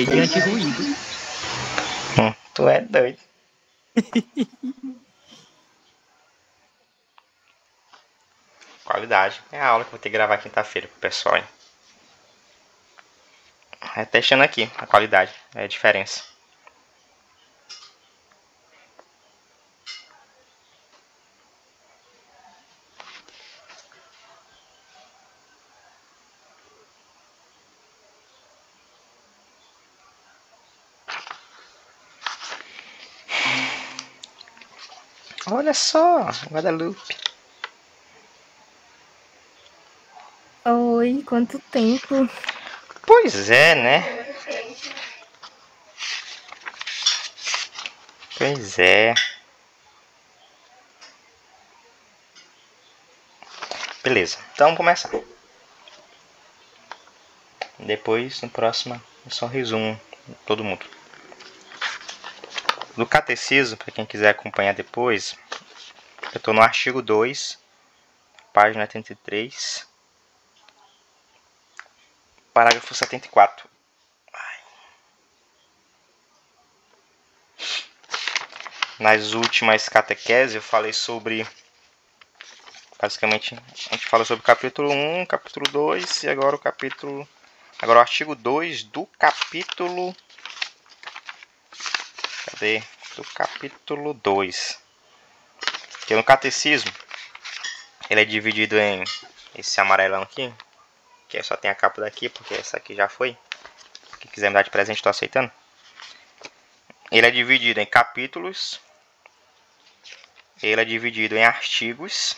de anti-ruído. Tu é doido. Qualidade. É a aula que eu vou ter que gravar quinta-feira pro pessoal, hein? É testando aqui a qualidade, é a diferença. Olha só, Guadalupe. Oi, quanto tempo. Pois é, né? Pois é. Beleza, então vamos começar. Depois, no próximo, é só resumo todo mundo. No catecismo, para quem quiser acompanhar depois, eu estou no artigo 2, página 83, parágrafo 74. Nas últimas catequeses eu falei sobre... Basicamente, a gente fala sobre o capítulo 1, capítulo 2 e agora o capítulo... Agora o artigo 2 do capítulo... Cadê? Do capítulo 2. Porque no catecismo, ele é dividido em esse amarelão aqui, que só tem a capa daqui, porque essa aqui já foi. Quem quiser me dar de presente, estou aceitando. Ele é dividido em capítulos. Ele é dividido em artigos.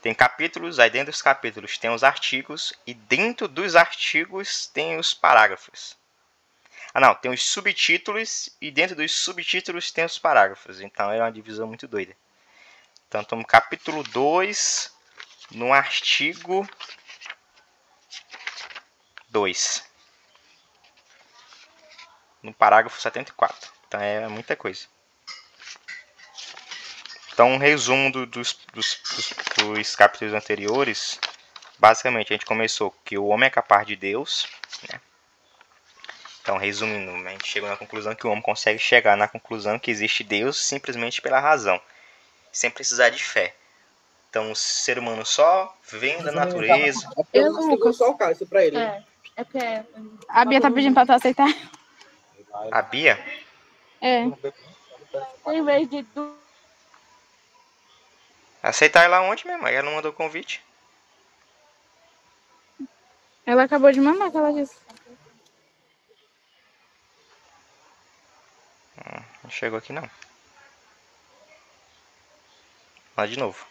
Tem capítulos, aí dentro dos capítulos tem os artigos. E dentro dos artigos tem os parágrafos. Ah não, tem os subtítulos. E dentro dos subtítulos tem os parágrafos. Então é uma divisão muito doida. Então estamos no capítulo 2, no artigo 2. No parágrafo 74. Então é muita coisa. Então, um resumo dos capítulos anteriores. Basicamente, a gente começou que o homem é capaz de Deus. Né? Então, resumindo, a gente chegou na conclusão que o homem consegue chegar na conclusão que existe Deus simplesmente pela razão, sem precisar de fé. Então, o ser humano só vem da natureza. Eu só o cálice pra ele. É porque A Bia tá pedindo pra tu aceitar. A Bia? É. em vez de Aceitar ela onde mesmo? Ela não mandou convite. Ela acabou de mandar que ela disse. Não chegou aqui não. Lá de novo.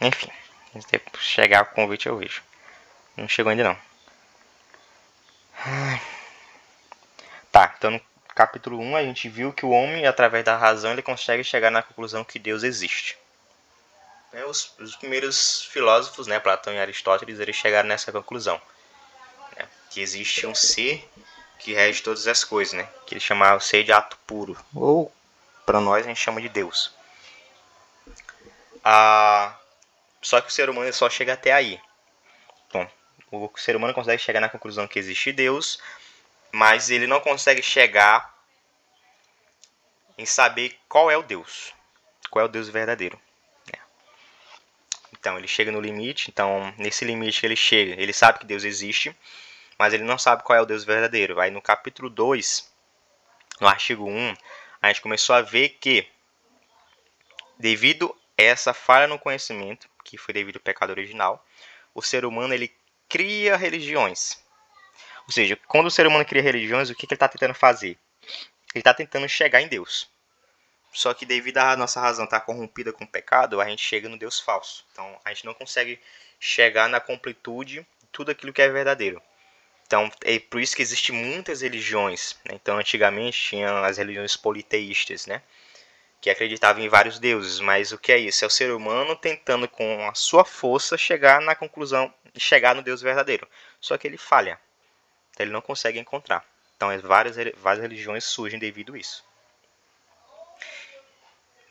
Enfim, se chegar o convite eu vejo. Não chegou ainda não. Tá, então no capítulo 1 a gente viu que o homem, através da razão, ele consegue chegar na conclusão que Deus existe. Os primeiros filósofos, né, Platão e Aristóteles, eles chegaram nessa conclusão. Né, que existe um ser que rege todas as coisas, né, que eles chamavam o ser de ato puro. Ou, para nós, a gente chama de Deus. Só que o ser humano só chega até aí. Bom, o ser humano consegue chegar na conclusão que existe Deus, mas ele não consegue chegar em saber qual é o Deus. Qual é o Deus verdadeiro. Então, ele chega no limite. Então, nesse limite que ele chega, ele sabe que Deus existe, mas ele não sabe qual é o Deus verdadeiro. Aí no capítulo 2, no artigo 1, a gente começou a ver que, devido a essa falha no conhecimento, que foi devido ao pecado original, o ser humano ele cria religiões. Ou seja, quando o ser humano cria religiões, o que ele está tentando fazer? Ele está tentando chegar em Deus. Só que devido à nossa razão estar corrompida com o pecado, a gente chega no Deus falso. Então, a gente não consegue chegar na completude de tudo aquilo que é verdadeiro. Então, é por isso que existem muitas religiões. Né? Então, antigamente, tinha as religiões politeístas, né? que acreditava em vários deuses. Mas o que é isso? É o ser humano tentando com a sua força chegar na conclusão, chegar no Deus verdadeiro. Só que ele falha. Então, ele não consegue encontrar. Então várias religiões surgem devido a isso.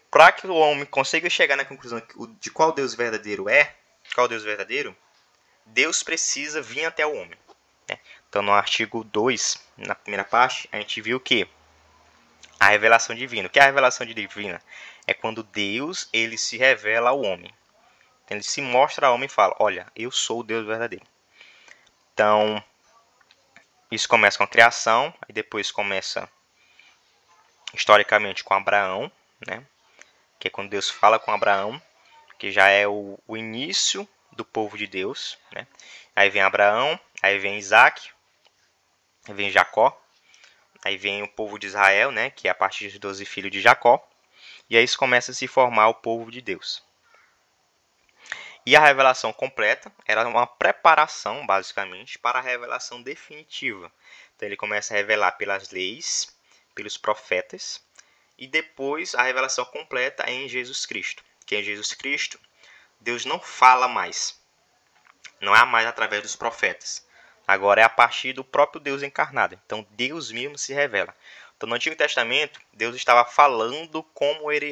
Para que o homem consiga chegar na conclusão de qual Deus verdadeiro é, qual Deus verdadeiro, Deus precisa vir até o homem. Então, no artigo 2, na primeira parte, a gente viu que a revelação divina. O que é a revelação divina? É quando Deus ele se revela ao homem. Então, ele se mostra ao homem e fala, olha, eu sou o Deus verdadeiro. Então, isso começa com a criação, e depois começa historicamente com Abraão, né? Que é quando Deus fala com Abraão, que já é o início do povo de Deus, né? Aí vem Abraão, aí vem Isaac, aí vem Jacó, aí vem o povo de Israel, né? Que é a partir dos 12 filhos de Jacó, e aí isso começa a se formar o povo de Deus. E a revelação completa era uma preparação, basicamente, para a revelação definitiva. Então ele começa a revelar pelas leis, pelos profetas, e depois a revelação completa é em Jesus Cristo. Que em Jesus Cristo, Deus não fala mais. Não é mais através dos profetas. Agora é a partir do próprio Deus encarnado. Então Deus mesmo se revela. Então no Antigo Testamento, Deus estava falando como ele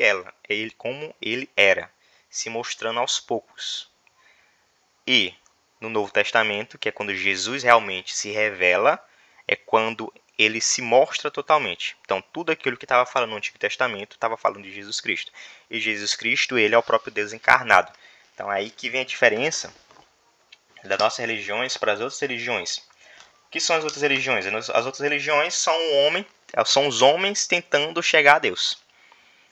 era, se mostrando aos poucos. E no Novo Testamento, que é quando Jesus realmente se revela, é quando ele se mostra totalmente. Então, tudo aquilo que estava falando no Antigo Testamento estava falando de Jesus Cristo. E Jesus Cristo, ele é o próprio Deus encarnado. Então, aí que vem a diferença das nossas religiões para as outras religiões. O que são as outras religiões? As outras religiões são os homens tentando chegar a Deus.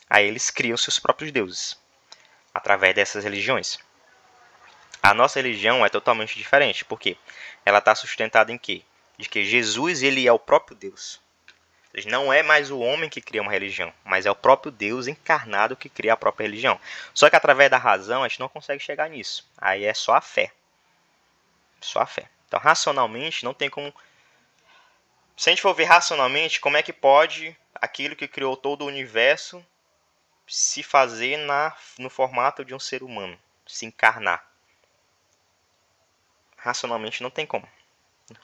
Aí eles criam seus próprios deuses através dessas religiões. A nossa religião é totalmente diferente. Por quê? Ela está sustentada em quê? De que Jesus ele é o próprio Deus. Não é mais o homem que cria uma religião, mas é o próprio Deus encarnado que cria a própria religião. Só que através da razão a gente não consegue chegar nisso. Aí é só a fé. Só a fé. Então, racionalmente, não tem como... Se a gente for ver racionalmente, como é que pode aquilo que criou todo o universo se fazer no formato de um ser humano, se encarnar? Racionalmente não tem como.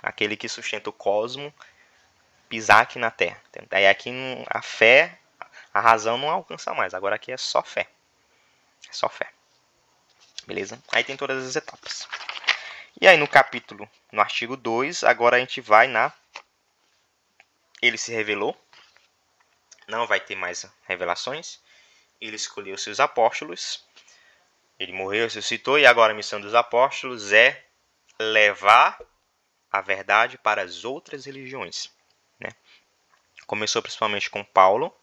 Aquele que sustenta o cosmo pisar aqui na Terra. Daí aqui a fé, a razão não alcança mais. Agora aqui é só fé. É só fé. Beleza? Aí tem todas as etapas. E aí no artigo 2, agora a gente vai ele se revelou. Não vai ter mais revelações. Ele escolheu seus apóstolos. Ele morreu, ressuscitou. E agora a missão dos apóstolos é levar a verdade para as outras religiões. Né? Começou principalmente com Paulo.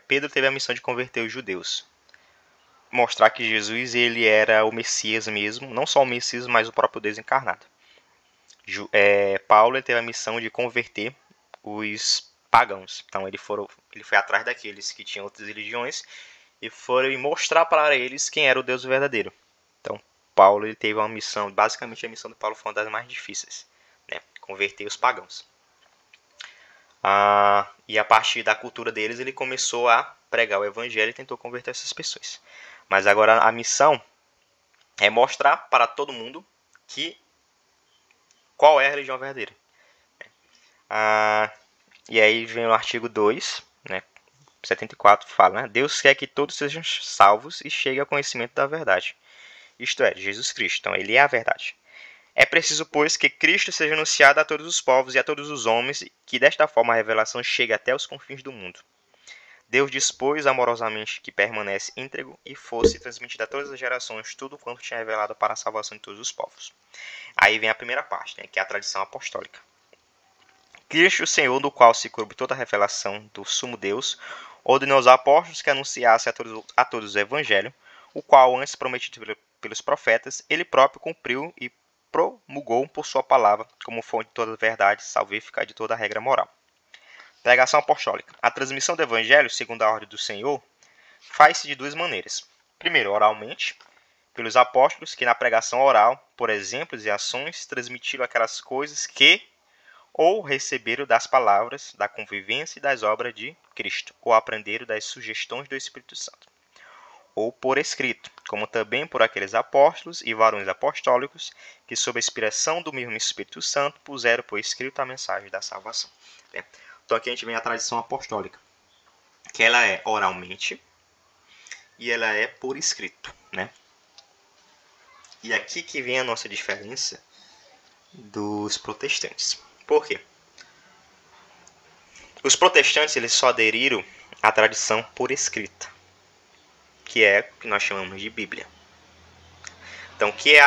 Pedro teve a missão de converter os judeus. Mostrar que Jesus ele era o Messias mesmo. Não só o Messias, mas o próprio Deus encarnado. Paulo teve a missão de converter os pagãos. Então ele foi atrás daqueles que tinham outras religiões e foi mostrar para eles quem era o Deus verdadeiro. Então Paulo ele teve uma missão, basicamente a missão de Paulo foi uma das mais difíceis, né? Converter os pagãos. E a partir da cultura deles ele começou a pregar o evangelho e tentou converter essas pessoas. Mas agora a missão é mostrar para todo mundo qual é a religião verdadeira. E aí vem o artigo 2, né, 74, fala, né, Deus quer que todos sejam salvos e cheguem ao conhecimento da verdade. Isto é, Jesus Cristo. Então, ele é a verdade. É preciso, pois, que Cristo seja anunciado a todos os povos e a todos os homens, e que desta forma a revelação chegue até os confins do mundo. Deus dispôs amorosamente que permanece íntegro e fosse transmitido a todas as gerações tudo quanto tinha revelado para a salvação de todos os povos. Aí vem a primeira parte, né, que é a tradição apostólica. Cristo, o Senhor, do qual se coube toda a revelação do sumo Deus, ordenou aos apóstolos que anunciassem a todos o evangelho, o qual, antes prometido pelos profetas, ele próprio cumpriu e promulgou por sua palavra, como fonte de toda a verdade salvífica e de toda a regra moral. Pregação apostólica. A transmissão do evangelho, segundo a ordem do Senhor, faz-se de duas maneiras. Primeiro, oralmente, pelos apóstolos que na pregação oral, por exemplos e ações, transmitiram aquelas coisas que ou receberam das palavras, da convivência e das obras de Cristo, ou aprenderam das sugestões do Espírito Santo, ou por escrito, como também por aqueles apóstolos e varões apostólicos que, sob a inspiração do mesmo Espírito Santo, puseram por escrito a mensagem da salvação. Então aqui a gente vem a tradição apostólica, que ela é oralmente e ela é por escrito, né? E aqui que vem a nossa diferença dos protestantes. Por quê? Os protestantes eles só aderiram à tradição por escrita, que é o que nós chamamos de Bíblia. Então, que é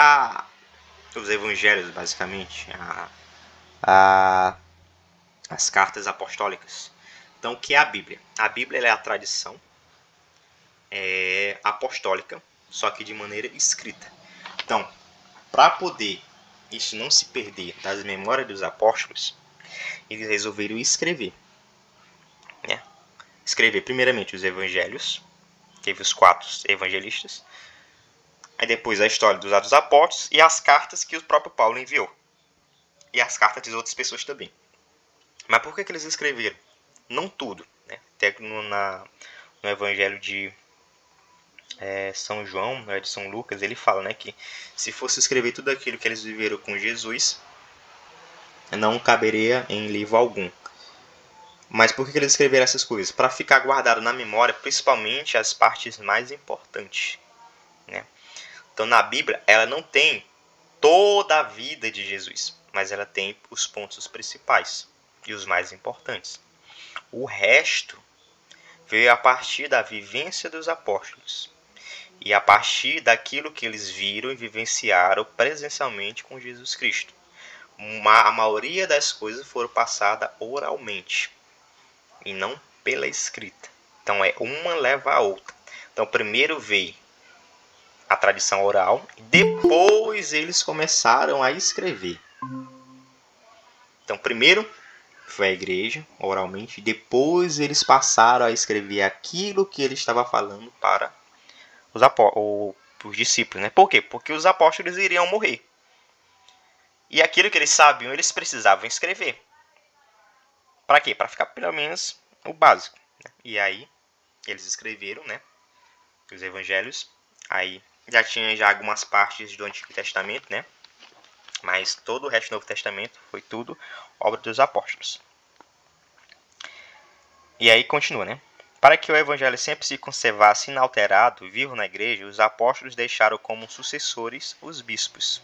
os evangelhos, basicamente, as cartas apostólicas. Então, o que é a Bíblia? A Bíblia é a tradição apostólica, só que de maneira escrita. Então, para poder isso não se perder das memórias dos apóstolos, eles resolveram escrever. Escrever primeiramente os evangelhos, teve os 4 evangelistas, aí depois a história dos Atos dos Apóstolos e as cartas que o próprio Paulo enviou. E as cartas de outras pessoas também. Mas por que eles escreveram? Não tudo. Né? Até no evangelho de São João, de São Lucas, ele fala, né, que se fosse escrever tudo aquilo que eles viveram com Jesus, não caberia em livro algum. Mas por que eles escreveram essas coisas? Para ficar guardado na memória, principalmente as partes mais importantes. Né? Então, na Bíblia, ela não tem toda a vida de Jesus, mas ela tem os pontos principais e os mais importantes. O resto veio a partir da vivência dos apóstolos e a partir daquilo que eles viram e vivenciaram presencialmente com Jesus Cristo. A maioria das coisas foram passadas oralmente e não pela escrita. Então, uma leva a outra. Então, primeiro veio a tradição oral e depois eles começaram a escrever. Então, primeiro foi a igreja, oralmente, e depois eles passaram a escrever aquilo que ele estava falando para os discípulos. Né? Por quê? Porque os apóstolos iriam morrer. E aquilo que eles sabiam, eles precisavam escrever. Para quê? Para ficar pelo menos o básico. Né? E aí, eles escreveram, né, os evangelhos. Aí já tinha algumas partes do Antigo Testamento, né? Mas todo o resto do Novo Testamento foi tudo obra dos apóstolos. E aí continua, né? Para que o evangelho sempre se conservasse inalterado, vivo na igreja, os apóstolos deixaram como sucessores os bispos,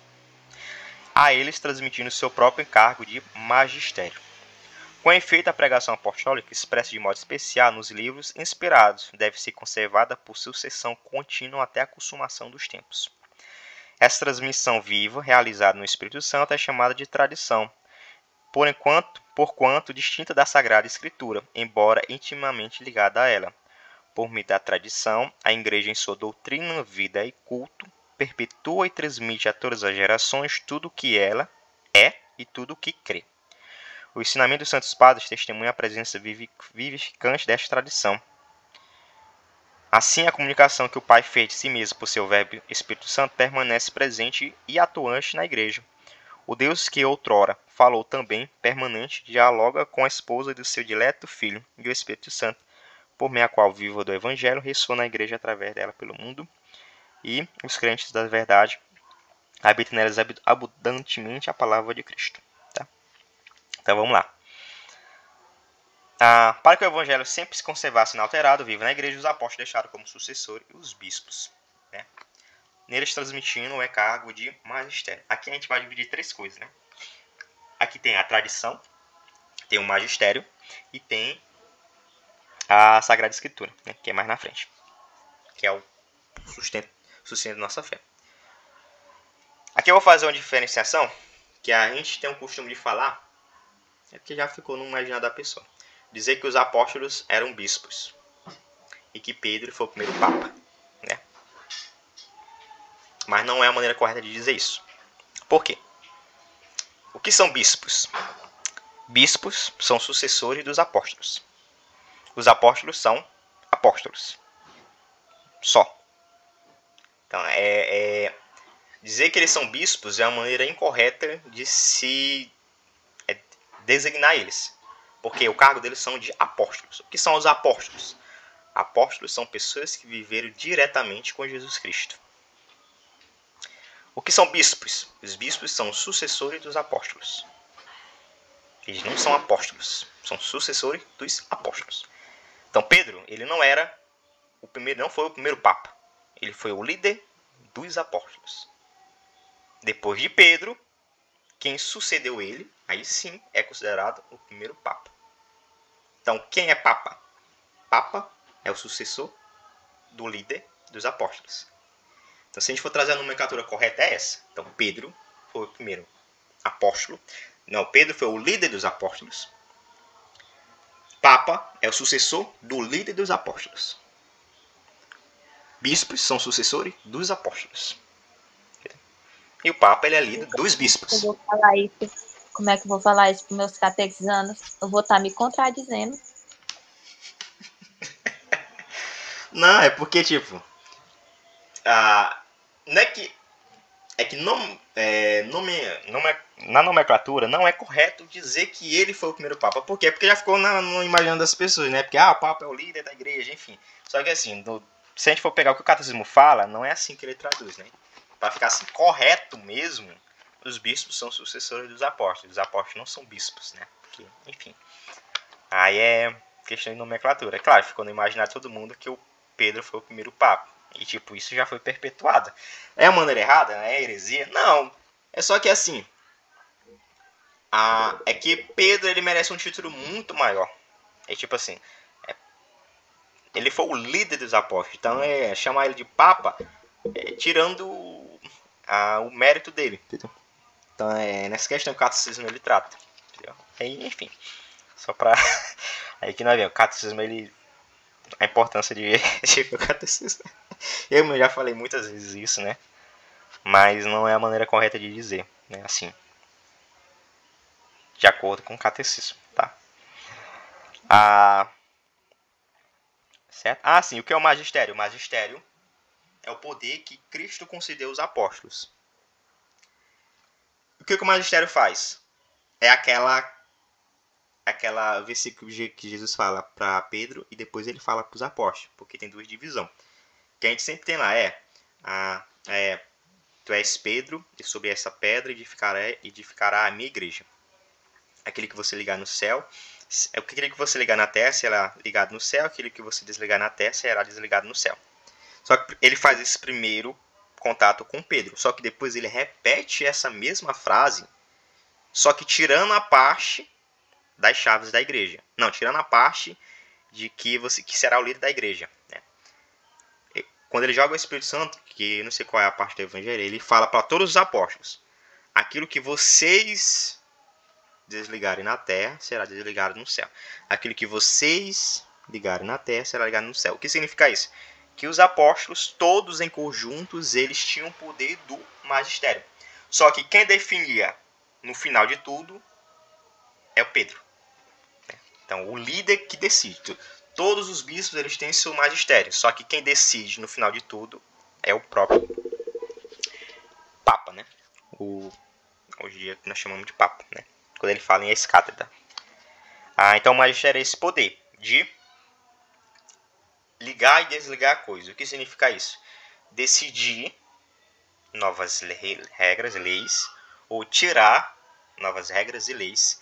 a eles transmitindo seu próprio encargo de magistério. Com efeito, a pregação apostólica, expressa de modo especial nos livros inspirados, deve ser conservada por sucessão contínua até a consumação dos tempos. Essa transmissão viva, realizada no Espírito Santo, é chamada de tradição, porquanto distinta da Sagrada Escritura, embora intimamente ligada a ela. Por meio da tradição, a Igreja, em sua doutrina, vida e culto, perpetua e transmite a todas as gerações tudo o que ela é e tudo o que crê. O ensinamento dos Santos Padres testemunha a presença vivificante desta tradição. Assim, a comunicação que o Pai fez de si mesmo por seu Verbo Espírito Santo permanece presente e atuante na Igreja. O Deus que outrora falou também, permanente, dialoga com a esposa do seu dileto Filho e o Espírito Santo, por meio a qual o vivo do Evangelho ressoa na Igreja através dela pelo mundo, e os crentes da verdade habitam nelas abundantemente a palavra de Cristo. Tá? Então vamos lá. Para que o Evangelho sempre se conservasse inalterado, vivo na Igreja, os apóstolos deixaram como sucessor os bispos, né? Neles transmitindo o encargo de magistério. Aqui a gente vai dividir 3 coisas, né? Aqui tem a tradição, tem o magistério e tem a Sagrada Escritura, né? Que é mais na frente, que é o sustento da nossa fé. Aqui eu vou fazer uma diferenciação que a gente tem o costume de falar, é porque já ficou no imaginário da pessoa. Dizer que os apóstolos eram bispos e que Pedro foi o primeiro papa, né? Mas não é a maneira correta de dizer isso. Por quê? O que são bispos? Bispos são sucessores dos apóstolos. Os apóstolos são apóstolos. Só. Então, dizer que eles são bispos é uma maneira incorreta de se designar eles. Porque o cargo deles são de apóstolos. O que são os apóstolos? Apóstolos são pessoas que viveram diretamente com Jesus Cristo. O que são bispos? Os bispos são sucessores dos apóstolos. Eles não são apóstolos, são sucessores dos apóstolos. Então Pedro, ele não era o primeiro, não foi o primeiro papa. Ele foi o líder dos apóstolos. Depois de Pedro, quem sucedeu ele, aí sim é considerado o primeiro papa. Então, quem é papa? Papa é o sucessor do líder dos apóstolos. Então, se a gente for trazer a nomenclatura correta, é essa. Então, Pedro foi o primeiro apóstolo. Não, Pedro foi o líder dos apóstolos. Papa é o sucessor do líder dos apóstolos. Bispos são sucessores dos apóstolos. E o Papa, ele é líder dos bispos. Eu vou falar isso. Como é que eu vou falar isso para meus catequizanos? Eu vou estar me contradizendo. Não, é porque, tipo... não é que... É que na nomenclatura não é correto dizer que ele foi o primeiro Papa. Por quê? Porque já ficou no imaginando das pessoas, né? Porque o Papa é o líder da igreja, enfim. Só que assim, se a gente for pegar o que o catecismo fala, não é assim que ele traduz, né? Para ficar assim, correto mesmo, os bispos são sucessores dos apóstolos. Os apóstolos não são bispos, né? Porque, enfim. Aí é questão de nomenclatura. É claro, ficou no imaginário de todo mundo que o Pedro foi o primeiro Papa. E, tipo, isso já foi perpetuado. É a maneira errada? É heresia? Não. É só que, assim... é que Pedro, ele merece um título muito maior. É tipo assim... ele foi o líder dos apóstolos. Então, chamar ele de Papa... tirando o mérito dele. Entendeu? Então, nessa questão que o catecismo ele trata. Entendeu? Aí, enfim... Só pra... Aí que nós vemos. O catecismo, ele... A importância de o catecismo... Eu já falei muitas vezes isso, né? Mas não é a maneira correta de dizer, né? Assim, de acordo com o catecismo, tá? Certo? Sim, o que é o magistério? O magistério é o poder que Cristo concedeu aos apóstolos. O que o magistério faz? É aquela versículo que Jesus fala para Pedro e depois ele fala para os apóstolos, porque tem duas divisões. Que a gente sempre tem lá tu és Pedro, e sobre essa pedra edificará a minha igreja. Aquele que você ligar no céu, aquele que você ligar na terra será ligado no céu, aquele que você desligar na terra será desligado no céu. Só que ele faz esse primeiro contato com Pedro, só que depois ele repete essa mesma frase, só que tirando a parte das chaves da igreja. Não, tirando a parte de que será o líder da igreja, né? Quando ele joga o Espírito Santo, que eu não sei qual é a parte do Evangelho, ele fala para todos os apóstolos: aquilo que vocês desligarem na terra será desligado no céu. Aquilo que vocês ligarem na terra será ligado no céu. O que significa isso? Que os apóstolos, todos em conjuntos, eles tinham o poder do magistério. Só que quem definia no final de tudo é o Pedro. Então, o líder que decide. Todos os bispos eles têm seu magistério, só que quem decide no final de tudo é o próprio Papa, né? Hoje em dia nós chamamos de Papa, né? Quando ele fala em ex-cátedra. Então o magistério é esse poder de ligar e desligar coisas. O que significa isso? Decidir novas regras, leis, ou tirar novas regras e leis,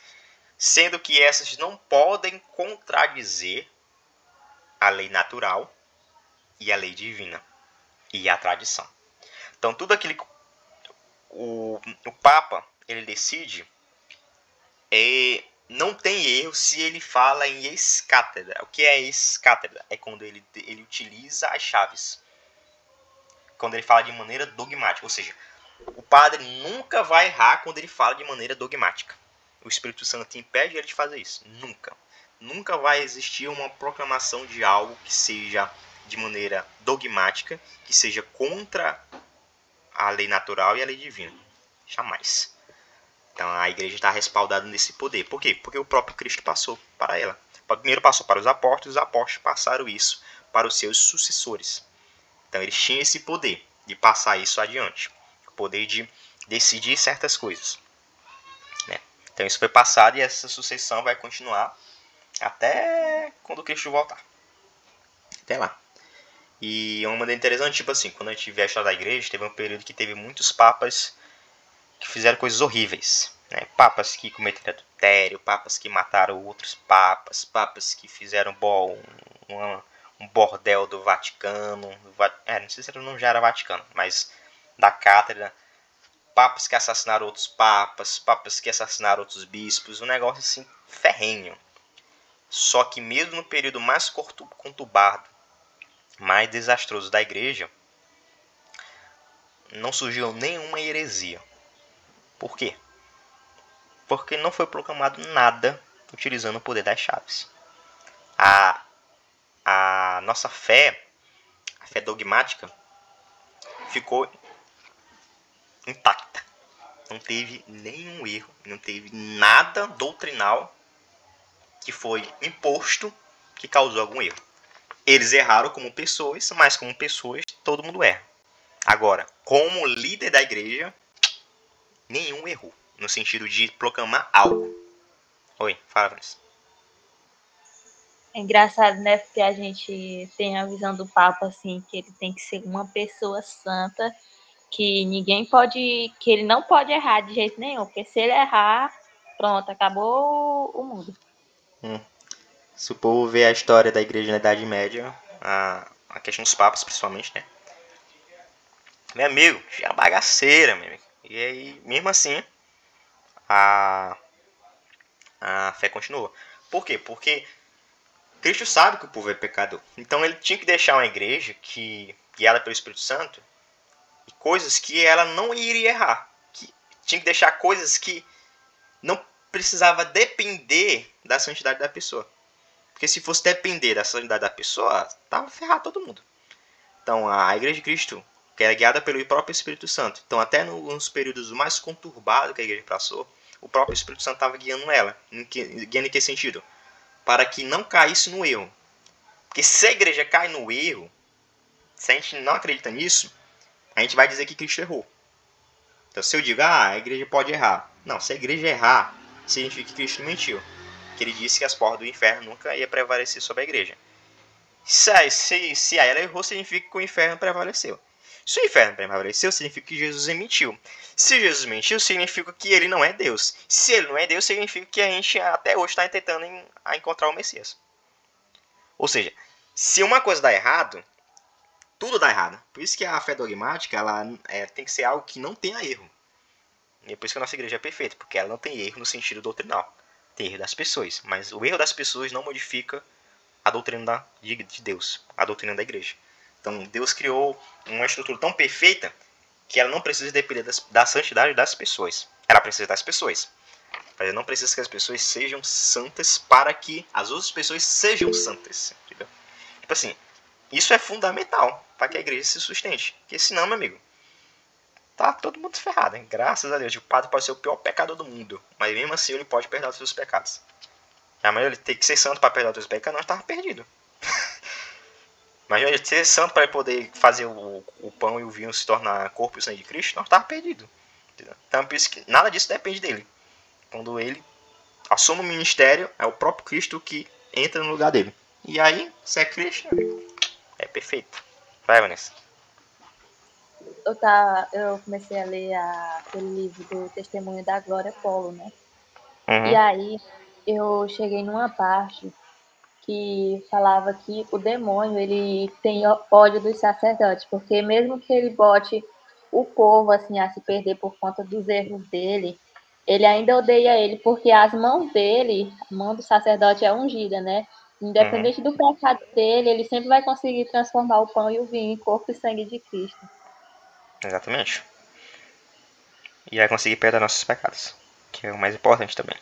sendo que essas não podem contradizer a lei natural e a lei divina e a tradição. Então tudo aquilo que o Papa ele decide não tem erro se ele fala em ex-cátedra. O que é ex-cátedra? É quando ele utiliza as chaves. Quando ele fala de maneira dogmática. Ou seja, o padre nunca vai errar quando ele fala de maneira dogmática. O Espírito Santo impede ele de fazer isso. Nunca. Nunca vai existir uma proclamação de algo que seja de maneira dogmática, que seja contra a lei natural e a lei divina. Jamais. Então a igreja está respaldada nesse poder. Por quê? Porque o próprio Cristo passou para ela. Primeiro passou para os apóstolos passaram isso para os seus sucessores. Então eles tinham esse poder de passar isso adiante. O poder de decidir certas coisas, né? Então isso foi passado e essa sucessão vai continuar até quando Cristo voltar. Até lá. E uma maneira interessante, tipo assim, quando a gente vê a história da igreja, teve um período que teve muitos papas que fizeram coisas horríveis. Né? Papas que cometeram adultério, papas que mataram outros papas, papas que fizeram um bordel do Vaticano. Não sei se não já era Vaticano, mas da cátedra. Papas que assassinaram outros papas, papas que assassinaram outros bispos. Um negócio assim, ferrenho. Só que mesmo no período mais conturbado, mais desastroso da igreja, não surgiu nenhuma heresia. Por quê? Porque não foi proclamado nada utilizando o poder das chaves. A nossa fé, a fé dogmática, ficou intacta. Não teve nenhum erro, não teve nada doutrinal que foi imposto que causou algum erro. Eles erraram como pessoas, mas como pessoas todo mundo erra. Agora, como líder da igreja, nenhum errou. No sentido de proclamar algo. Oi, fala, Vanessa. É engraçado, né? Porque a gente tem a visão do Papa, assim, que ele tem que ser uma pessoa santa, que ninguém pode, que ele não pode errar de jeito nenhum, porque se ele errar, pronto, acabou o mundo. Se o povo vê a história da igreja na Idade Média, a questão dos papas principalmente, né? Meu amigo, já é bagaceira, meu amigo. E aí, mesmo assim, a fé continuou. Por quê? Porque Cristo sabe que o povo é pecador. Então ele tinha que deixar uma igreja que, guiada pelo Espírito Santo, e coisas que ela não iria errar. Tinha que deixar coisas que não precisava depender da santidade da pessoa. Porque se fosse depender da santidade da pessoa, tava ferrado todo mundo. Então a Igreja de Cristo, que era guiada pelo próprio Espírito Santo. Então até nos períodos mais conturbados que a igreja passou, o próprio Espírito Santo estava guiando ela. Guiando em que sentido? Para que não caísse no erro. Porque se a igreja cai no erro, se a gente não acredita nisso, a gente vai dizer que Cristo errou. Então se eu digo, a igreja pode errar. Não, se a igreja errar, significa que Cristo mentiu. Que ele disse que as portas do inferno nunca ia prevalecer sobre a igreja. Se ela errou, significa que o inferno prevaleceu. Se o inferno prevaleceu, significa que Jesus mentiu. Se Jesus mentiu, significa que ele não é Deus. Se ele não é Deus, significa que a gente até hoje está tentando encontrar o Messias. Ou seja, se uma coisa dá errado, tudo dá errado. Por isso que a fé dogmática ela, tem que ser algo que não tenha erro. E é por isso que a nossa igreja é perfeita, porque ela não tem erro no sentido doutrinal. Tem erro das pessoas, mas o erro das pessoas não modifica a doutrina de Deus, a doutrina da igreja. Então Deus criou uma estrutura tão perfeita que ela não precisa depender da santidade das pessoas. Ela precisa das pessoas. Mas ela não precisa que as pessoas sejam santas para que as outras pessoas sejam santas. Entendeu? Tipo assim, isso é fundamental para que a igreja se sustente. Porque senão, meu amigo, tá todo mundo ferrado, hein? Graças a Deus. O padre pode ser o pior pecador do mundo, mas mesmo assim ele pode perdoar os seus pecados. Mas ele tem que ser santo para perdoar os seus pecados, nós estava perdido. Mas ele ser santo para poder fazer o pão e o vinho se tornar corpo e sangue de Cristo, nós estava perdido. Entendeu? Então por isso que nada disso depende dele. Quando ele assume o ministério, é o próprio Cristo que entra no lugar dele. E aí, se é Cristo, é perfeito. Vai, Vanessa. Eu comecei a ler aquele livro do Testemunho da Glória Polo, né? Uhum. E aí eu cheguei numa parte que falava que o demônio ele tem ódio dos sacerdotes, porque mesmo que ele bote o povo assim a se perder por conta dos erros dele, ele ainda odeia ele, porque as mãos dele, a mão do sacerdote é ungida, né? Independente do pecado dele, ele sempre vai conseguir transformar o pão e o vinho em corpo e sangue de Cristo. Exatamente. E vai conseguir perdoar nossos pecados, que é o mais importante também.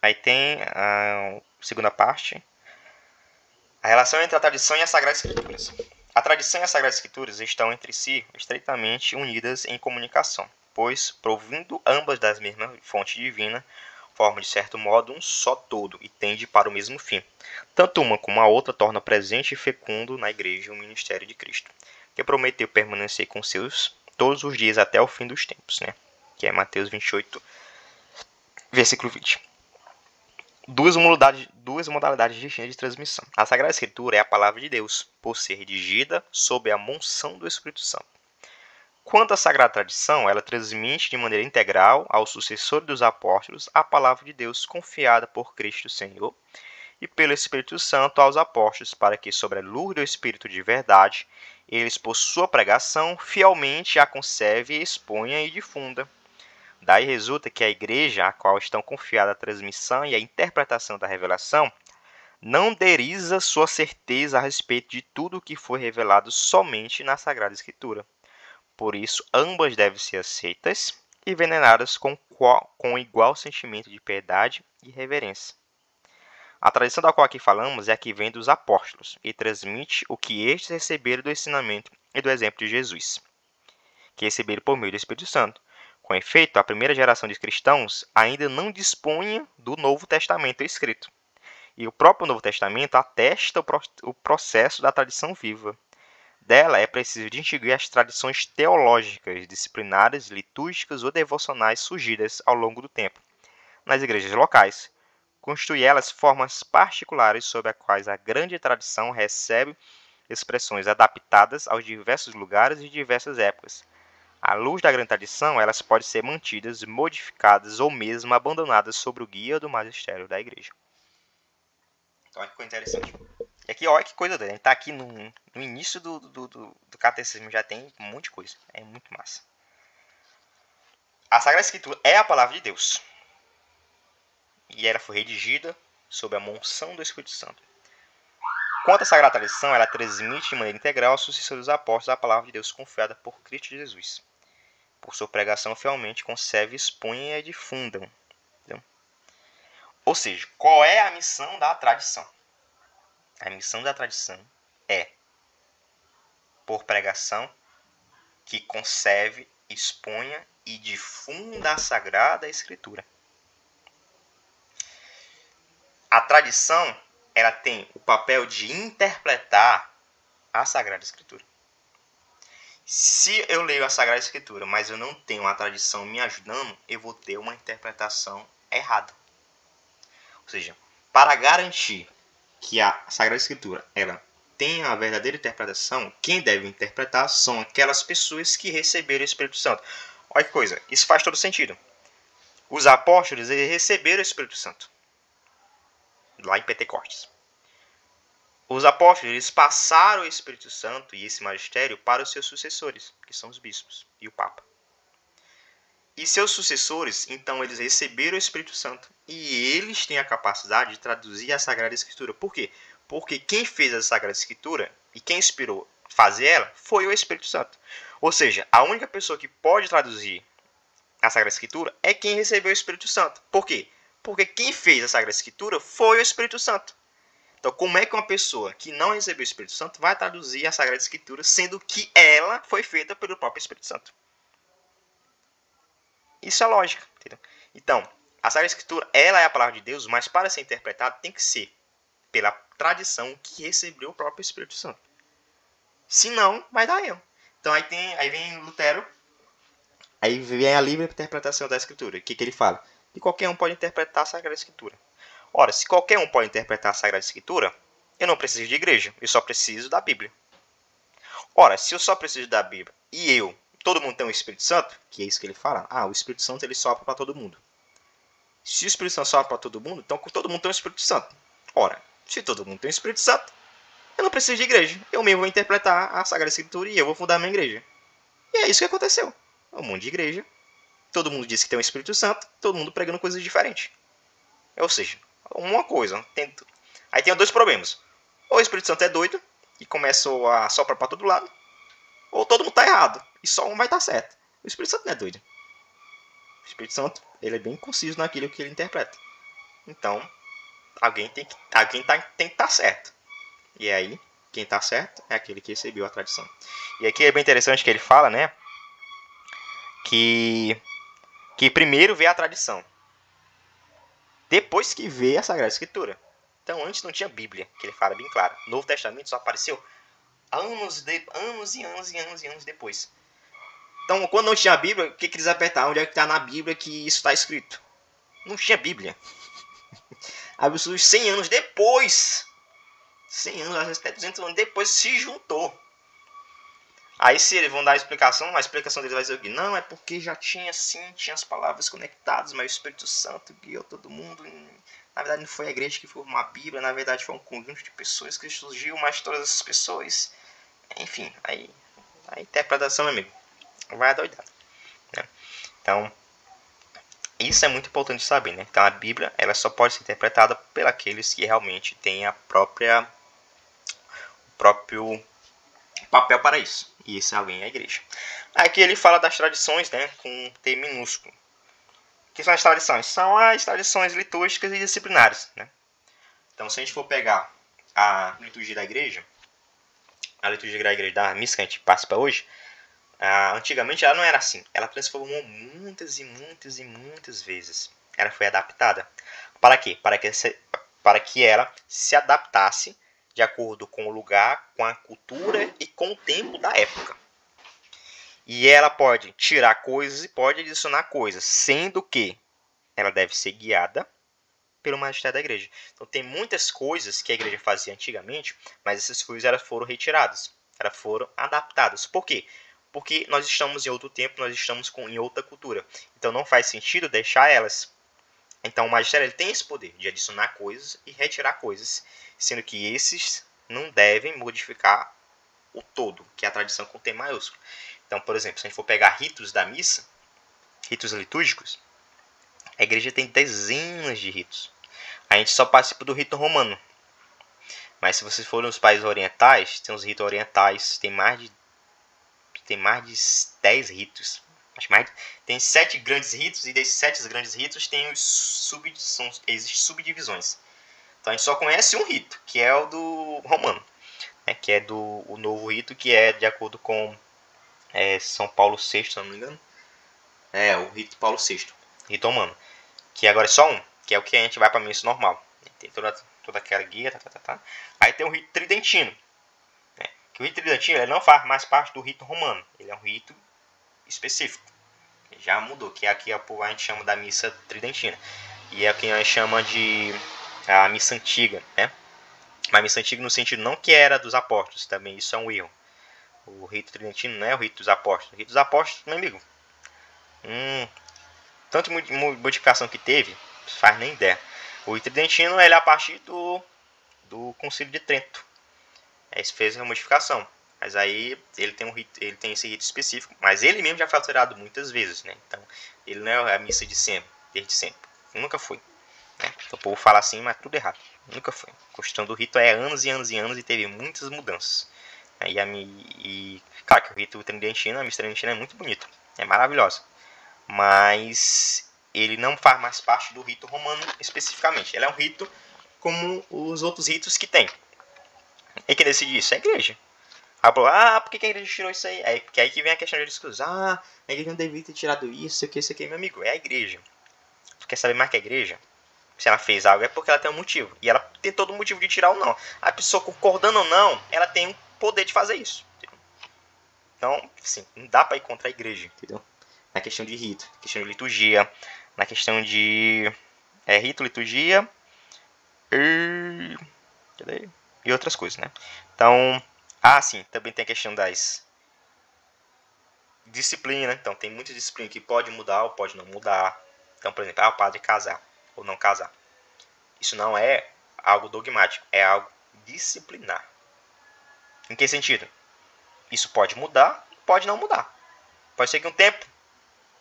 Aí tem a segunda parte. A relação entre a tradição e as Sagradas Escrituras. A tradição e as Sagradas Escrituras estão entre si estreitamente unidas em comunicação, pois, provindo ambas das mesmas fontes divinas, formam de certo modo um só todo e tende para o mesmo fim. Tanto uma como a outra torna presente e fecundo na Igreja o ministério de Cristo, que prometeu permanecer com seus todos os dias até o fim dos tempos, né? Que é Mateus 28, versículo 20. Duas modalidades distintas de transmissão. A Sagrada Escritura é a palavra de Deus, por ser redigida sob a unção do Espírito Santo. Quanto à Sagrada Tradição, ela transmite de maneira integral ao sucessor dos apóstolos a palavra de Deus confiada por Cristo Senhor e pelo Espírito Santo aos apóstolos, para que, sobre a luz do Espírito de verdade, eles, por sua pregação, fielmente a conserve, exponha e difunda. Daí resulta que a igreja, a qual estão confiada a transmissão e a interpretação da revelação, não deriza sua certeza a respeito de tudo o que foi revelado somente na Sagrada Escritura. Por isso, ambas devem ser aceitas e veneradas com igual sentimento de piedade e reverência. A tradição da qual aqui falamos é a que vem dos apóstolos e transmite o que estes receberam do ensinamento e do exemplo de Jesus, que receberam por meio do Espírito Santo. Com efeito, a primeira geração de cristãos ainda não dispunha do Novo Testamento escrito. E o próprio Novo Testamento atesta o processo da tradição viva. Dela é preciso distinguir as tradições teológicas, disciplinares, litúrgicas ou devocionais surgidas ao longo do tempo nas igrejas locais. Constitui elas formas particulares sobre as quais a grande tradição recebe expressões adaptadas aos diversos lugares e diversas épocas. À luz da grande tradição, elas podem ser mantidas, modificadas ou mesmo abandonadas sob o guia do magistério da igreja. Então, olha que coisa interessante. E aqui, olha que coisa doida. A gente está aqui no início do catecismo, já tem um monte de coisa. É muito massa. A Sagrada Escritura é a palavra de Deus. E ela foi redigida sob a unção do Espírito Santo. Quanto à Sagrada Tradição, ela transmite de maneira integral aos sucessores dos apóstolos a palavra de Deus confiada por Cristo Jesus. Por sua pregação, fielmente conserve, exponha e difundam. Entendeu? Ou seja, qual é a missão da tradição? A missão da tradição é, por pregação, que conserve, exponha e difunda a Sagrada Escritura. A tradição, ela tem o papel de interpretar a Sagrada Escritura. Se eu leio a Sagrada Escritura, mas eu não tenho a tradição me ajudando, eu vou ter uma interpretação errada. Ou seja, para garantir que a Sagrada Escritura ela tenha a verdadeira interpretação, quem deve interpretar são aquelas pessoas que receberam o Espírito Santo. Olha que coisa, isso faz todo sentido. Os apóstolos eles receberam o Espírito Santo lá em Pentecostes. Os apóstolos eles passaram o Espírito Santo e esse magistério para os seus sucessores, que são os bispos e o Papa. E seus sucessores, então, eles receberam o Espírito Santo e eles têm a capacidade de traduzir a Sagrada Escritura. Por quê? Porque quem fez a Sagrada Escritura e quem inspirou fazer ela foi o Espírito Santo. Ou seja, a única pessoa que pode traduzir a Sagrada Escritura é quem recebeu o Espírito Santo. Por quê? Porque quem fez a Sagrada Escritura foi o Espírito Santo. Então, como é que uma pessoa que não recebeu o Espírito Santo vai traduzir a Sagrada Escritura, sendo que ela foi feita pelo próprio Espírito Santo? Isso é lógica. Entendeu? Então, a Sagrada Escritura ela é a palavra de Deus, mas para ser interpretada tem que ser pela tradição que recebeu o próprio Espírito Santo. Senão, vai dar erro. Então, aí vem Lutero, aí vem a livre interpretação da Escritura. O que ele fala? Que qualquer um pode interpretar a Sagrada Escritura. Ora, se qualquer um pode interpretar a Sagrada Escritura, eu não preciso de igreja, eu só preciso da Bíblia. Ora, se eu só preciso da Bíblia e todo mundo tem o Espírito Santo, que é isso que ele fala, o Espírito Santo ele sopra para todo mundo. Se o Espírito Santo sopra para todo mundo, então todo mundo tem o Espírito Santo. Ora, se todo mundo tem o Espírito Santo, eu não preciso de igreja. Eu mesmo vou interpretar a Sagrada Escritura e eu vou fundar a minha igreja. E é isso que aconteceu. Um monte de igreja, todo mundo diz que tem o Espírito Santo, todo mundo pregando coisas diferentes. Ou seja, uma coisa. Aí tem dois problemas. Ou o Espírito Santo é doido e começou a soprar para todo lado, ou todo mundo está errado e só um vai estar certo. O Espírito Santo não é doido. O Espírito Santo ele é bem conciso naquilo que ele interpreta. Então, alguém tem que estar certo. E aí, quem está certo é aquele que recebeu a tradição. E aqui é bem interessante que ele fala, né? Que primeiro vê a tradição. Depois que vê a Sagrada Escritura. Então, antes não tinha Bíblia, que ele fala bem claro. O Novo Testamento só apareceu anos e anos depois. Então, quando não tinha a Bíblia, o que eles apertaram? Onde é que está na Bíblia que isso está escrito? Não tinha Bíblia. Absurdos 100 anos depois, 100 anos, às vezes até 200 anos depois, se juntou. Aí se eles vão dar a explicação deles vai dizer o quê? Não, é porque já tinha sim, tinha as palavras conectadas, mas o Espírito Santo guiou todo mundo. Na verdade não foi a igreja que formou a Bíblia, na verdade foi um conjunto de pessoas que surgiu, mas todas essas pessoas... Enfim, aí a interpretação, meu amigo, vai adoidar, né? Então, isso é muito importante saber, né? Então a Bíblia ela só pode ser interpretada por aqueles que realmente têm o próprio papel para isso. E esse alguém é a igreja. Aqui ele fala das tradições, né, com T minúsculo. O que são as tradições? São as tradições litúrgicas e disciplinares, né? Então se a gente for pegar a liturgia da igreja, da missa que a gente participa hoje, antigamente ela não era assim. Ela transformou muitas e muitas e muitas vezes. Ela foi adaptada. Para quê? Para que ela se adaptasse de acordo com o lugar, com a cultura e com o tempo da época. E ela pode tirar coisas e pode adicionar coisas, sendo que ela deve ser guiada pelo magistério da igreja. Então tem muitas coisas que a igreja fazia antigamente, mas essas coisas elas foram retiradas, elas foram adaptadas. Por quê? Porque nós estamos em outro tempo, nós estamos em outra cultura. Então não faz sentido deixar elas. Então o magistério ele tem esse poder de adicionar coisas e retirar coisas, sendo que esses não devem modificar o todo, que é a tradição com T maiúsculo. Então, por exemplo, se a gente for pegar ritos da missa, ritos litúrgicos, a igreja tem dezenas de ritos. A gente só participa do rito romano. Mas se vocês forem nos países orientais, tem os ritos orientais, tem mais de 10 ritos. Tem 7 grandes ritos, e desses 7 grandes ritos tem existem subdivisões. Então a gente só conhece um rito, que é o do romano, né, que é o novo rito, que é de acordo com São Paulo VI, se não me engano. É, o rito Paulo VI, rito romano. Que agora é só um, que é o que a gente vai para a missa normal. Tem toda aquela guia, Aí tem o rito tridentino. Né, que o rito tridentino ele não faz mais parte do rito romano. Ele é um rito específico. Já mudou, que aqui a gente chama da missa tridentina. E é o que a gente chama de a missa antiga, né? Mas missa antiga no sentido não que era dos apóstolos, também isso é um erro. O rito tridentino não é o rito dos apóstolos. O rito dos apóstolos, meu amigo, tanto modificação que teve, não faz nem ideia. O rito tridentino ele é a partir do Concílio de Trento. Isso fez a modificação. Mas aí ele tem esse rito específico, mas ele mesmo já foi alterado muitas vezes, né? Então ele não é a missa de sempre, desde sempre. Nunca foi. Né? Então, o povo fala assim, mas tudo errado. Nunca foi. A questão do rito é anos e anos e anos e teve muitas mudanças. Claro que o rito tridentino, a missa tridentina é muito bonita, é maravilhosa. Mas ele não faz mais parte do rito romano especificamente. Ele é um rito como os outros ritos que tem. E quem decide isso? É a igreja. Por que a igreja tirou isso aí? Porque aí que vem a questão de discussão. A igreja não devia ter tirado isso aqui, meu amigo. É a igreja. Tu quer saber mais que a igreja? Se ela fez algo é porque ela tem um motivo. E ela tem todo o motivo de tirar ou não. A pessoa concordando ou não, ela tem o poder de fazer isso. Entendeu? Então, assim, não dá pra ir contra a igreja, entendeu? Na questão de rito, na questão de liturgia, na questão de rito, liturgia e outras coisas, né? Então, sim, também tem a questão das disciplinas. Então, tem muita disciplina que pode mudar ou pode não mudar. Então, por exemplo, o padre casar ou não casar. Isso não é algo dogmático, é algo disciplinar. Em que sentido? Isso pode mudar, pode não mudar. Pode ser que um tempo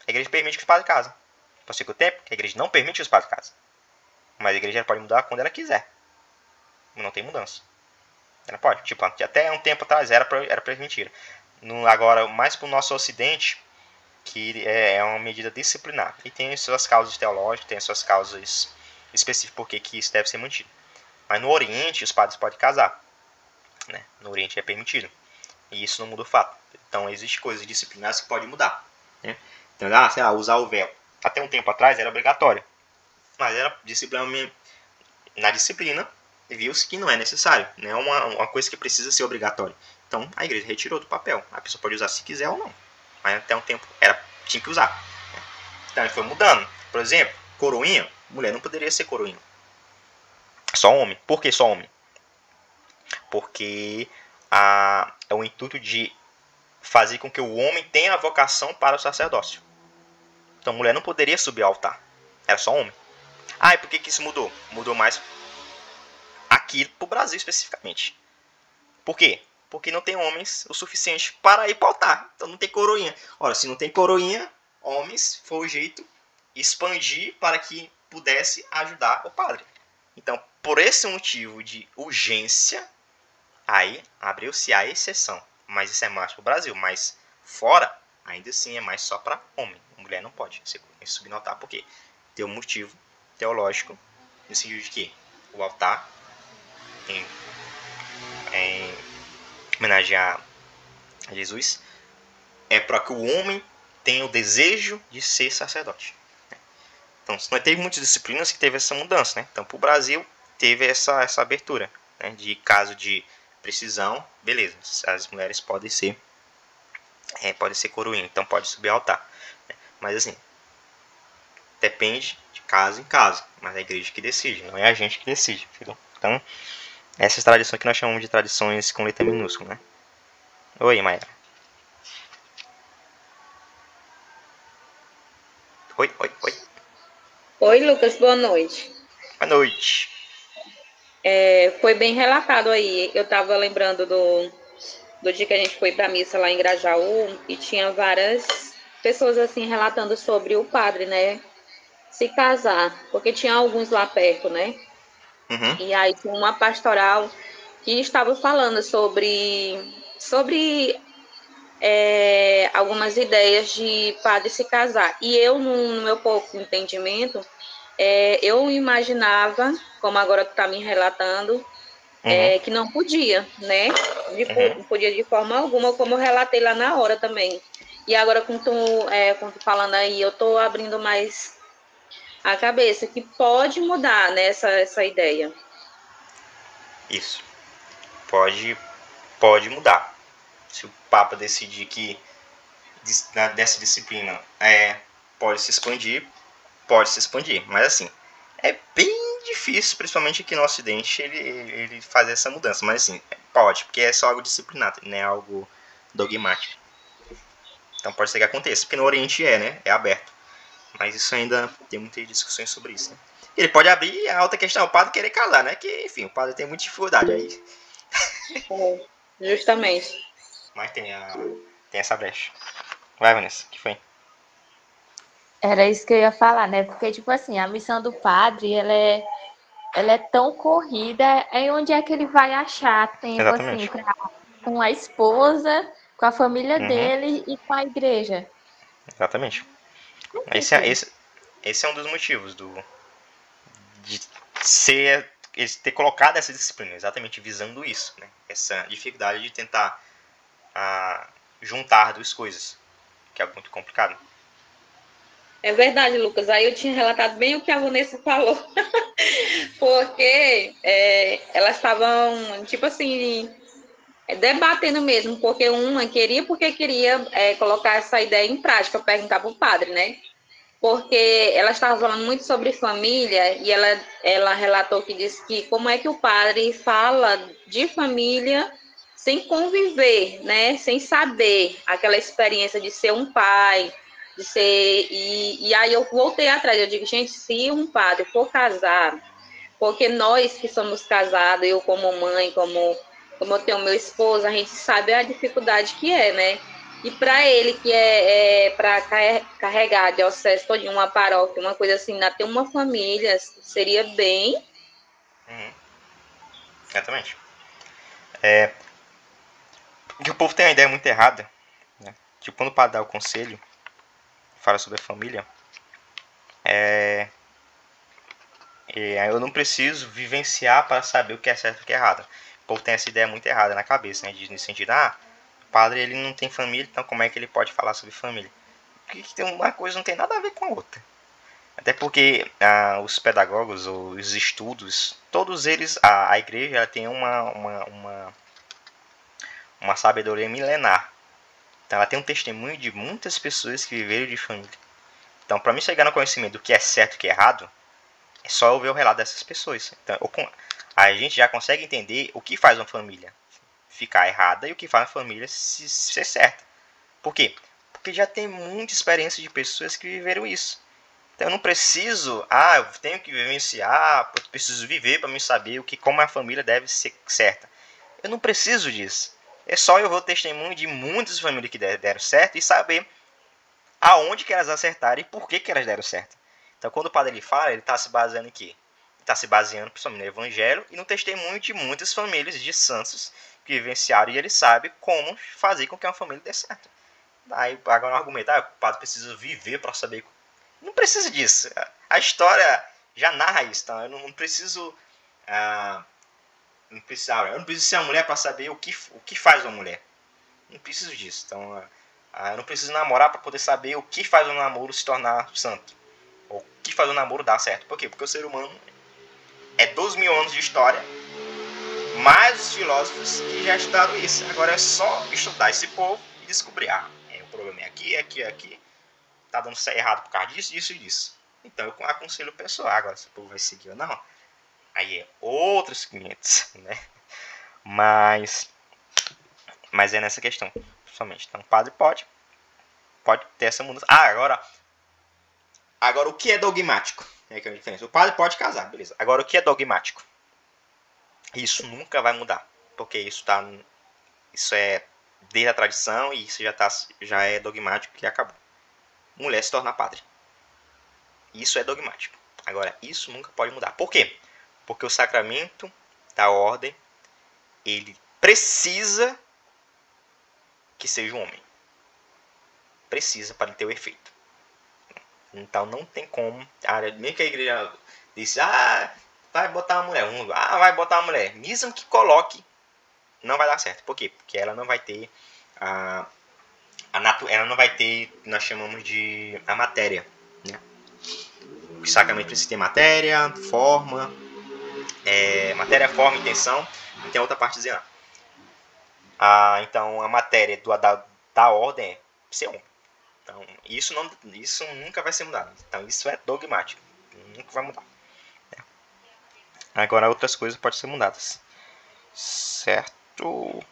a igreja permite que os padres casem. Pode ser que um tempo que a igreja não permite que os padres casem. Mas a igreja pode mudar quando ela quiser. Não tem mudança. Ela pode. Tipo, até um tempo atrás era permitida. Agora, mais para o nosso ocidente, que é uma medida disciplinar. E tem as suas causas teológicas, tem as suas causas específicas por que isso deve ser mantido. Mas no Oriente, os padres podem casar. Né? No Oriente é permitido. E isso não muda o fato. Então, existem coisas disciplinares que podem mudar. Né? Então, sei lá, usar o véu. Até um tempo atrás era obrigatório. Mas era na disciplina, viu-se que não é necessário. Não é uma coisa que precisa ser obrigatória. Então, a igreja retirou do papel. A pessoa pode usar se quiser ou não. mas até um tempo tinha que usar. Né? Então ele foi mudando. Por exemplo, coroinha, mulher não poderia ser coroinha. Só homem. Por que só homem? Porque é o intuito de fazer com que o homem tenha a vocação para o sacerdócio. Então mulher não poderia subir ao altar. Era só homem. E por que isso mudou? Mudou mais aqui pro Brasil especificamente. Por quê? Porque não tem homens o suficiente para ir para o altar. Então não tem coroinha. Ora, se não tem coroinha, homens foi o jeito de expandir para que pudesse ajudar o padre. Então, por esse motivo de urgência, aí abriu-se a exceção. Mas isso é mais para o Brasil. Mas fora, ainda assim é mais só para homem. Mulher não pode subir no altar. Por quê? Tem um motivo teológico, no sentido de que o altar, em homenagem a Jesus, é para que o homem tenha o desejo de ser sacerdote. Então, não teve muitas disciplinas que teve essa mudança, né? Então, para o Brasil, teve essa abertura, né? De caso de precisão, beleza, as mulheres podem ser coroinha, então pode subir ao altar. Né? Mas assim, depende de caso em caso, mas é a igreja que decide, não é a gente que decide, entendeu? Então, essas tradições que nós chamamos de tradições com letra minúscula, né? Oi, Maia. Oi. Oi, Lucas, boa noite. Boa noite. Foi bem relatado aí. Eu estava lembrando do dia que a gente foi para a missa lá em Grajaú e tinha várias pessoas assim relatando sobre o padre, né? Se casar, porque tinha alguns lá perto, né? Uhum. E aí tinha uma pastoral que estava falando sobre algumas ideias de padre se casar. E eu, no meu pouco entendimento, eu imaginava, como agora tu está me relatando, que não podia, né? Não podia de forma alguma, como eu relatei lá na hora também. E agora, com tu falando aí, eu estou abrindo mais a cabeça, que pode mudar, né, essa ideia. Isso. Pode mudar. Se o Papa decidir que dessa disciplina pode se expandir. Mas assim, é bem difícil, principalmente aqui no Ocidente, ele fazer essa mudança. Mas assim, pode, porque é só algo disciplinado, não é algo dogmático. Então pode ser que aconteça, porque no Oriente né? É aberto. Mas isso ainda tem muitas discussões sobre isso, né? Ele pode abrir a outra questão, o padre querer casar, né? Que, enfim, o padre tem muita dificuldade aí. Justamente. Mas tem essa brecha. Vai, Vanessa, o que foi? Era isso que eu ia falar, né? Porque, tipo assim, a missão do padre, ela é tão corrida, onde é que ele vai achar tempo, Exatamente. assim, com a esposa, com a família dele e com a igreja? Exatamente. Esse é um dos motivos de eles ter colocado essa disciplina, exatamente visando isso, né? Essa dificuldade de tentar juntar duas coisas, que é muito complicado. É verdade, Lucas. Aí eu tinha relatado bem o que a Vanessa falou. Porque elas estavam, tipo assim, debatendo mesmo. Porque uma queria colocar essa ideia em prática, perguntar para o padre, né? Porque ela estava falando muito sobre família e ela relatou que disse que como é que o padre fala de família sem conviver, né? Sem saber aquela experiência de ser um pai, de ser... E aí eu voltei atrás, eu digo, gente, se um padre for casar, porque nós que somos casados, eu como mãe, como eu tenho meu esposo, a gente sabe a dificuldade que é, né? E para ele, que para carregar a diocese toda, uma paróquia, uma coisa assim, ainda ter uma família, seria bem... Exatamente. Porque o povo tem uma ideia muito errada, né? Que quando o padre dá o conselho, fala sobre a família, eu não preciso vivenciar para saber o que é certo e o que é errado. O povo tem essa ideia muito errada na cabeça, né? No sentido, o padre ele não tem família, então como é que ele pode falar sobre família? Porque uma coisa não tem nada a ver com a outra. Até porque os pedagogos, os estudos, todos eles, a igreja ela tem uma sabedoria milenar. Então ela tem um testemunho de muitas pessoas que viveram de família. Então, para mim chegar no conhecimento do que é certo e o que é errado, é só eu ver o relato dessas pessoas. Então, a gente já consegue entender o que faz uma família ficar errada e o que faz uma família ser certa. Por quê? Porque já tem muita experiência de pessoas que viveram isso. Então eu não preciso, eu tenho que vivenciar, eu preciso viver para me saber como a família deve ser certa. Eu não preciso disso. É só eu ver o testemunho de muitas famílias que deram certo e saber aonde que elas acertaram e por que elas deram certo. Então quando o padre ele fala, ele está se baseando em quê? Ele está se baseando principalmente no Evangelho e no testemunho de muitas famílias de santos que vivenciaram e ele sabe como fazer com que uma família dê certo. Aí agora um argumento, o padre precisa viver para saber. Não precisa disso. A história já narra isso, então eu não preciso. Eu não preciso ser uma mulher para saber o que faz uma mulher. Não preciso disso. Então, eu não preciso namorar para poder saber o que faz um namoro se tornar santo. Ou o que faz um namoro dar certo. Por quê? Porque o ser humano é 12 mil anos de história, mais os filósofos que já estudaram isso. Agora é só estudar esse povo e descobrir. O problema é aqui, é aqui, é aqui. Tá dando errado por causa disso, disso e disso. Então eu aconselho o pessoal. Agora se o povo vai seguir ou não, aí é outros 500, né? Mas é nessa questão, somente. Então o padre pode ter essa mudança. Agora o que é dogmático? É que é a diferença. O padre pode casar, beleza. Agora o que é dogmático? Isso nunca vai mudar, porque isso é desde a tradição e isso já é dogmático e acabou. Mulher se torna padre. Isso é dogmático. Agora, isso nunca pode mudar. Por quê? Porque o sacramento da ordem, ele precisa que seja um homem. Precisa para ele ter o efeito. Então não tem como. Mesmo que a igreja disse, vai botar uma mulher. Vai botar uma mulher. Mesmo que coloque, não vai dar certo. Por quê? Porque ela não vai ter ela não vai ter, nós chamamos de a matéria, né? O sacramento precisa ter matéria, forma, intenção, e tem outra parte dizendo. Então a matéria da ordem é ser homem. Então isso nunca vai ser mudado. Então isso é dogmático, nunca vai mudar. Agora outras coisas podem ser mudadas, certo?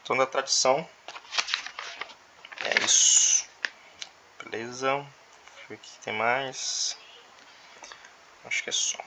Então da tradição é isso. Beleza? Deixa eu ver o que tem mais. Acho que é só.